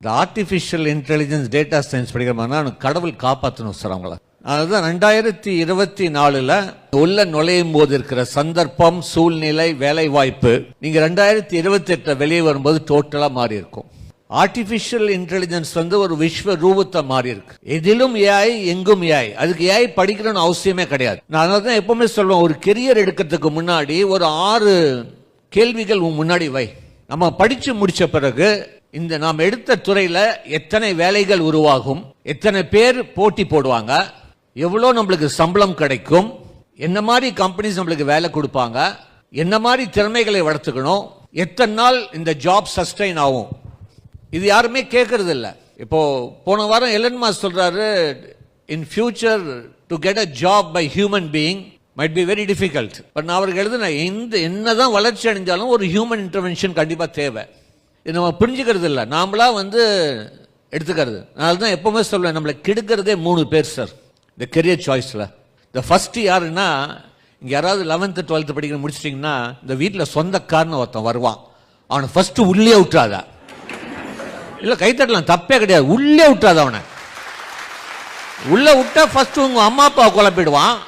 இந்த artificial intelligence data science படிக்கிறோம்னா கடவுள் காப்பாற்றணும் சார் அவங்கள. அதுதான் 2024 உள்ள நுழையும் போது இருக்கிற சந்தர்ப்பம், சூழ்நிலை, வேலை வாய்ப்பு நீங்க 2028 வெளியே வரும்போது டோட்டலா மாறி இருக்கும். ஆர்டிபிஷியல் இன்டெலிஜென்ஸ் ஒரு விஸ்வ ரூபத்தை மாறி இருக்கு. எதிலும் ஏஐ, எங்கும் ஏஐ. அதுக்கு ஏஐ படிக்கணும்னு அவசியமே கிடையாது. நான் அதனால தான் எப்பவுமே சொல்லுவேன், ஒரு கெரியர் எடுக்கிறதுக்கு முன்னாடி ஒரு 6 கேள்விகள் முன்னாடி வை. நம்ம படிச்சு முடிச்ச பிறகு இந்த நாம் எடுத்த துறையில எத்தனை வேலைகள் உருவாகும், எத்தனை பேர் போட்டி போடுவாங்க, எவ்வளவு நம்மளுக்கு சம்பளம் கிடைக்கும், என்ன மாதிரி கம்பெனிஸ் நம்மளுக்கு வேலை கொடுப்பாங்க, என்ன மாதிரி திறமைகளை வளர்த்துக்கணும், எத்தனை நாள் இந்த ஜாப் சஸ்டைன் ஆகும், இது யாருமே கேட்கறது இல்லை. இப்போ போன வாரம் எலன் மாஸ்க் சொல்றாரு, in future to get a job by human being might be very difficult. But நான் அவருக்கு எழுதுன, என்னதான் வளர்ச்சி அடைஞ்சாலும் ஒரு ஹியூமன் இன்டர்வென்ஷன் கண்டிப்பா தேவை. இது நம்ம புரிஞ்சுக்கிறது இல்லை, நாமளா எடுத்துக்கிறது. அதனால தான் எப்பவுமே சொல்லுவேன், நம்மளை கெடுக்கிறதே 3 பேர் சார் இந்த கெரியர் சாய்ஸ்ல. இந்த ஃபர்ஸ்ட் யாருன்னா, இங்க யாராவது 11th 12th படிக்கிற முடிச்சிட்டிங்கன்னா இந்த வீட்டில் சொந்தக்காரன்னு ஒருத்தன் வருவான். அவனை ஃபர்ஸ்ட் உள்ளே விட்டுறாத. இல்ல கைத்தட்டலாம், தப்பே கிடையாது, உள்ளே விட்டுறாத. அவனை உள்ள விட்டா ஃபர்ஸ்ட் உங்க அம்மா அப்பா குழப்பிடுவான்,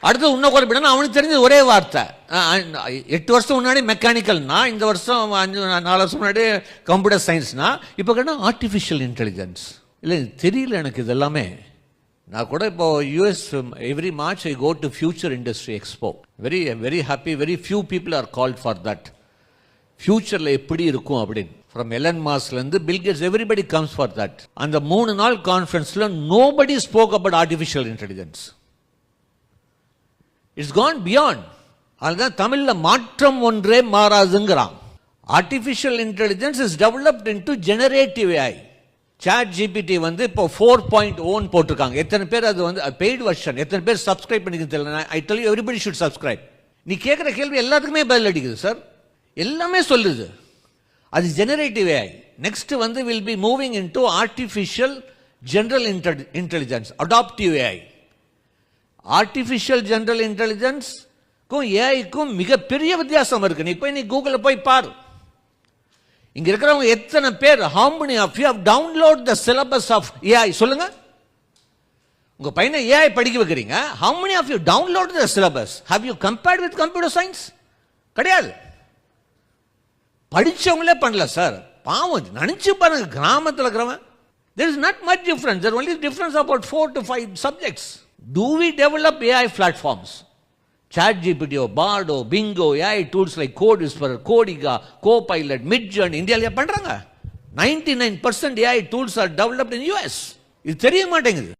அடுத்து உன்ன குழப்பிடுவான். அவனுக்கு தெரிஞ்ச ஒரே வார்த்தை, 8 வருஷம் முன்னாடி மெக்கானிக்கல்னா, இந்த வருஷம் 4 வருஷம் முன்னாடி கம்ப்யூட்டர் சயின்ஸ்னா, இப்போ கேட்டால் ஆர்டிஃபிஷியல் இன்டெலிஜென்ஸ். இல்லை தெரியல எனக்கு இது எல்லாமே. நான் கூட இப்போ US every March I go to future industry expo. Very happy. Very few people are called for that. ஃபியூச்சர்ல எப்படி இருக்கும் அப்படின்னு. ஃப்ரம் எலன் மாஸ்க்லேருந்து Bill Gates, everybody comes for that. அந்த 3 நாள் கான்ஃபரன்ஸ்ல nobody spoke about artificial intelligence. It's gone beyond. அதுதான் தமிழ்ல மாற்றம் ஒன்றே மாறாதுங்கிறான். Artificial intelligence is developed into generative AI. Chat GPT இப்போ 4.0 போட்டிருக்காங்க. எத்தனை பேர் அது பெய்டு வெர்ஷன், எத்தனை பேர் சப்ஸ்கிரைப் பண்ணிக்க தெரியல. I tell you, everybody should subscribe. நீ கேட்குற கேள்வி எல்லாத்துக்குமே பதில் அடிக்குது சார், எல்லாமே சொல்லுது. அது generative AI. Next will be moving into artificial general intelligence, adaptive AI. Artificial general இன்டெலிஜென்ஸ்க்கும் ஏஐக்கும் மிகப்பெரிய வித்தியாசம் இருக்கு. நீ கூகுளில் போய் பாரு. இங்க இருக்கிறவங்க எத்தனை பேர், how many of you have download the syllabus of AI? சொல்லுங்க. உங்க பையனை AI படிக்க வைக்கிறீங்க, how many of you download the syllabus? Have you compared with computer science? கிடையாது. படிச்சவங்களே பண்ணல சார். பாவம் நினைச்சு பாருங்க, கிராமத்தில் இருக்கிறவன். There is not much difference. There only difference about 4 to 5 subjects. Do we develop AI platforms? ChatGPT, Bardo, Bingo, AI tools like Code Whisperer, Codiga, Copilot, Midjourney, India பண்றாங்க. 99% AI tools are developed in US. இது தெரிய மாட்டேங்குது.